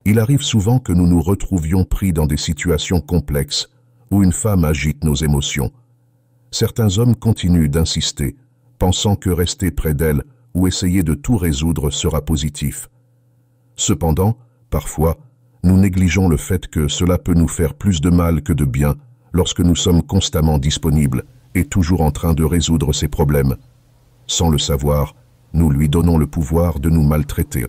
Il arrive souvent que nous nous retrouvions pris dans des situations complexes où une femme agite nos émotions. Certains hommes continuent d'insister, pensant que rester près d'elle ou essayer de tout résoudre sera positif. Cependant, parfois, nous négligeons le fait que cela peut nous faire plus de mal que de bien lorsque nous sommes constamment disponibles et toujours en train de résoudre ses problèmes. Sans le savoir, nous lui donnons le pouvoir de nous maltraiter.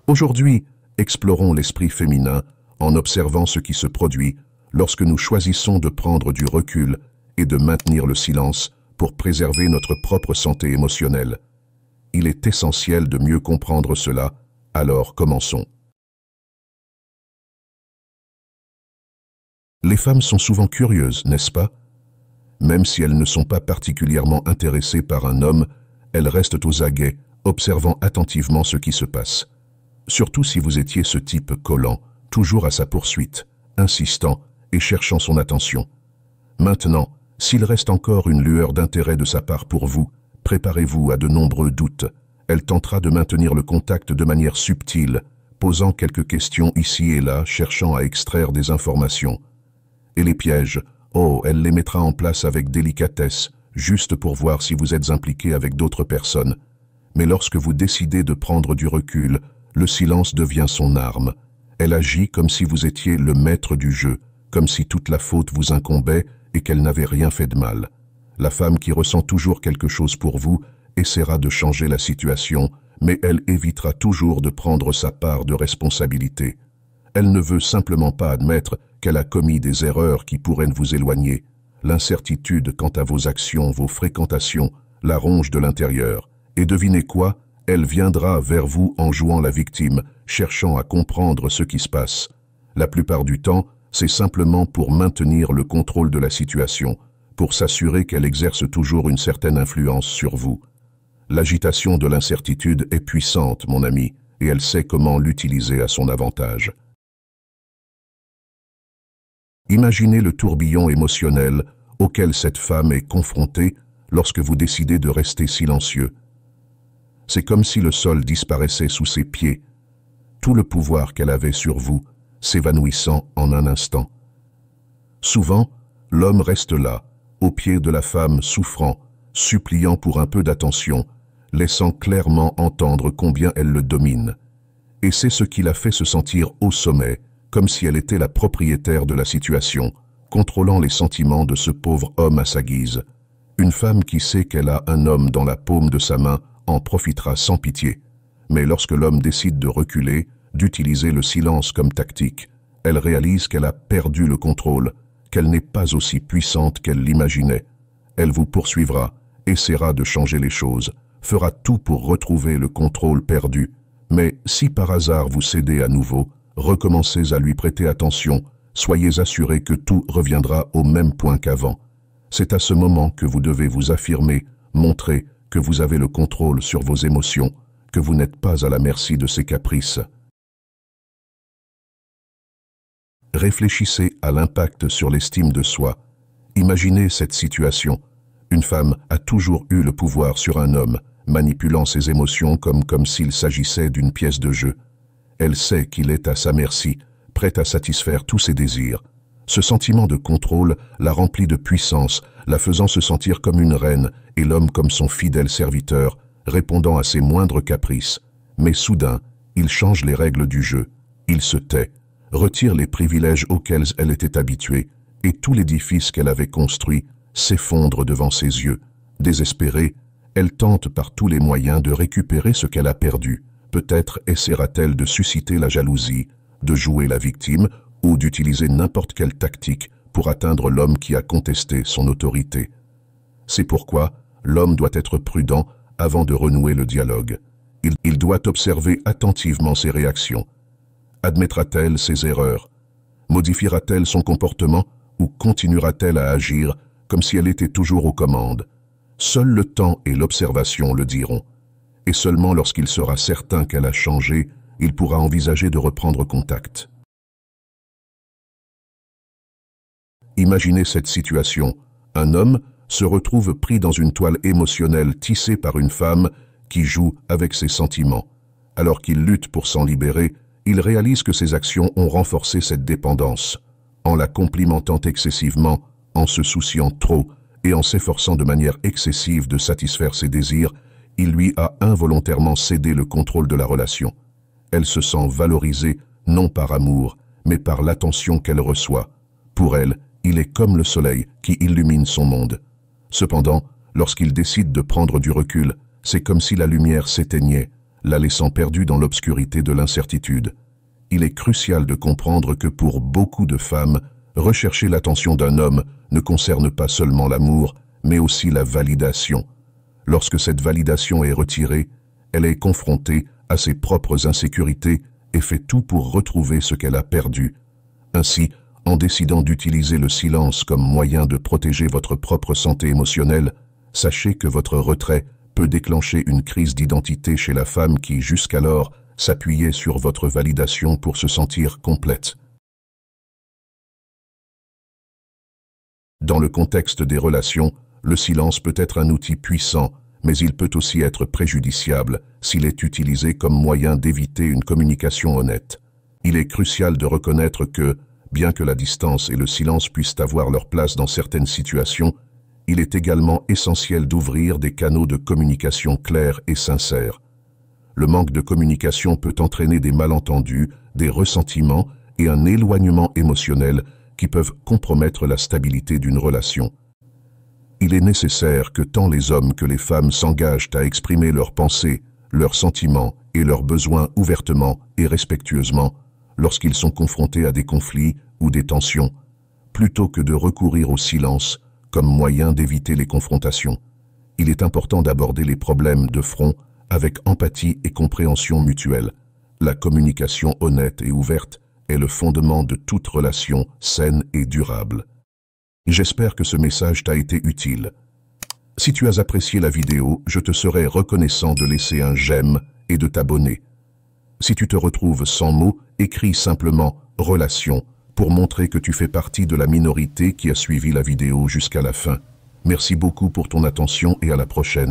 Aujourd'hui, explorons l'esprit féminin en observant ce qui se produit lorsque nous choisissons de prendre du recul et de maintenir le silence pour préserver notre propre santé émotionnelle. Il est essentiel de mieux comprendre cela, alors commençons. Les femmes sont souvent curieuses, n'est-ce pas? Même si elles ne sont pas particulièrement intéressées par un homme, elles restent aux aguets, observant attentivement ce qui se passe. Surtout si vous étiez ce type collant, toujours à sa poursuite, insistant et cherchant son attention. Maintenant, s'il reste encore une lueur d'intérêt de sa part pour vous, préparez-vous à de nombreux doutes. Elle tentera de maintenir le contact de manière subtile, posant quelques questions ici et là, cherchant à extraire des informations. Et les pièges, oh, elle les mettra en place avec délicatesse, juste pour voir si vous êtes impliqué avec d'autres personnes. Mais lorsque vous décidez de prendre du recul, le silence devient son arme. Elle agit comme si vous étiez le maître du jeu, comme si toute la faute vous incombait et qu'elle n'avait rien fait de mal. La femme qui ressent toujours quelque chose pour vous essaiera de changer la situation, mais elle évitera toujours de prendre sa part de responsabilité. Elle ne veut simplement pas admettre qu'elle a commis des erreurs qui pourraient vous éloigner. L'incertitude quant à vos actions, vos fréquentations, la ronge de l'intérieur. Et devinez quoi? Elle viendra vers vous en jouant la victime, cherchant à comprendre ce qui se passe. La plupart du temps, c'est simplement pour maintenir le contrôle de la situation, pour s'assurer qu'elle exerce toujours une certaine influence sur vous. L'agitation de l'incertitude est puissante, mon ami, et elle sait comment l'utiliser à son avantage. Imaginez le tourbillon émotionnel auquel cette femme est confrontée lorsque vous décidez de rester silencieux. C'est comme si le sol disparaissait sous ses pieds, tout le pouvoir qu'elle avait sur vous s'évanouissant en un instant. Souvent, l'homme reste là, aux pieds de la femme souffrant, suppliant pour un peu d'attention, laissant clairement entendre combien elle le domine. Et c'est ce qui la fait se sentir au sommet, comme si elle était la propriétaire de la situation, contrôlant les sentiments de ce pauvre homme à sa guise. Une femme qui sait qu'elle a un homme dans la paume de sa main en profitera sans pitié. Mais lorsque l'homme décide de reculer, d'utiliser le silence comme tactique, elle réalise qu'elle a perdu le contrôle, qu'elle n'est pas aussi puissante qu'elle l'imaginait. Elle vous poursuivra, essaiera de changer les choses, fera tout pour retrouver le contrôle perdu. Mais si par hasard vous cédez à nouveau, recommencez à lui prêter attention, soyez assurés que tout reviendra au même point qu'avant. C'est à ce moment que vous devez vous affirmer, montrer que vous avez le contrôle sur vos émotions, que vous n'êtes pas à la merci de ses caprices. Réfléchissez à l'impact sur l'estime de soi. Imaginez cette situation. Une femme a toujours eu le pouvoir sur un homme, manipulant ses émotions comme s'il s'agissait d'une pièce de jeu. Elle sait qu'il est à sa merci, prête à satisfaire tous ses désirs. Ce sentiment de contrôle la remplit de puissance, la faisant se sentir comme une reine et l'homme comme son fidèle serviteur, répondant à ses moindres caprices. Mais soudain, il change les règles du jeu. Il se tait, retire les privilèges auxquels elle était habituée, et tout l'édifice qu'elle avait construit s'effondre devant ses yeux. Désespérée, elle tente par tous les moyens de récupérer ce qu'elle a perdu. Peut-être essaiera-t-elle de susciter la jalousie, de jouer la victime ou d'utiliser n'importe quelle tactique pour atteindre l'homme qui a contesté son autorité. C'est pourquoi l'homme doit être prudent avant de renouer le dialogue. Il doit observer attentivement ses réactions. Admettra-t-elle ses erreurs? Modifiera-t-elle son comportement ou continuera-t-elle à agir comme si elle était toujours aux commandes? Seul le temps et l'observation le diront. Et seulement lorsqu'il sera certain qu'elle a changé, il pourra envisager de reprendre contact. Imaginez cette situation. Un homme se retrouve pris dans une toile émotionnelle tissée par une femme qui joue avec ses sentiments. Alors qu'il lutte pour s'en libérer, Il réalise que ses actions ont renforcé cette dépendance. En la complimentant excessivement, en se souciant trop et en s'efforçant de manière excessive de satisfaire ses désirs, il lui a involontairement cédé le contrôle de la relation. Elle se sent valorisée, non par amour, mais par l'attention qu'elle reçoit. Pour elle, il est comme le soleil qui illumine son monde. Cependant, lorsqu'il décide de prendre du recul, c'est comme si la lumière s'éteignait, la laissant perdue dans l'obscurité de l'incertitude. Il est crucial de comprendre que pour beaucoup de femmes, rechercher l'attention d'un homme ne concerne pas seulement l'amour, mais aussi la validation. Lorsque cette validation est retirée, elle est confrontée à ses propres insécurités et fait tout pour retrouver ce qu'elle a perdu. Ainsi, en décidant d'utiliser le silence comme moyen de protéger votre propre santé émotionnelle, sachez que votre retrait peut déclencher une crise d'identité chez la femme qui, jusqu'alors, s'appuyait sur votre validation pour se sentir complète. Dans le contexte des relations, le silence peut être un outil puissant, mais il peut aussi être préjudiciable s'il est utilisé comme moyen d'éviter une communication honnête. Il est crucial de reconnaître que, bien que la distance et le silence puissent avoir leur place dans certaines situations, il est également essentiel d'ouvrir des canaux de communication clairs et sincères. Le manque de communication peut entraîner des malentendus, des ressentiments et un éloignement émotionnel qui peuvent compromettre la stabilité d'une relation. Il est nécessaire que tant les hommes que les femmes s'engagent à exprimer leurs pensées, leurs sentiments et leurs besoins ouvertement et respectueusement lorsqu'ils sont confrontés à des conflits ou des tensions, plutôt que de recourir au silence comme moyen d'éviter les confrontations. Il est important d'aborder les problèmes de front avec empathie et compréhension mutuelle. La communication honnête et ouverte est le fondement de toute relation saine et durable. J'espère que ce message t'a été utile. Si tu as apprécié la vidéo, je te serais reconnaissant de laisser un j'aime et de t'abonner. Si tu te retrouves sans mots, écris simplement « relation » pour montrer que tu fais partie de la minorité qui a suivi la vidéo jusqu'à la fin. Merci beaucoup pour ton attention et à la prochaine.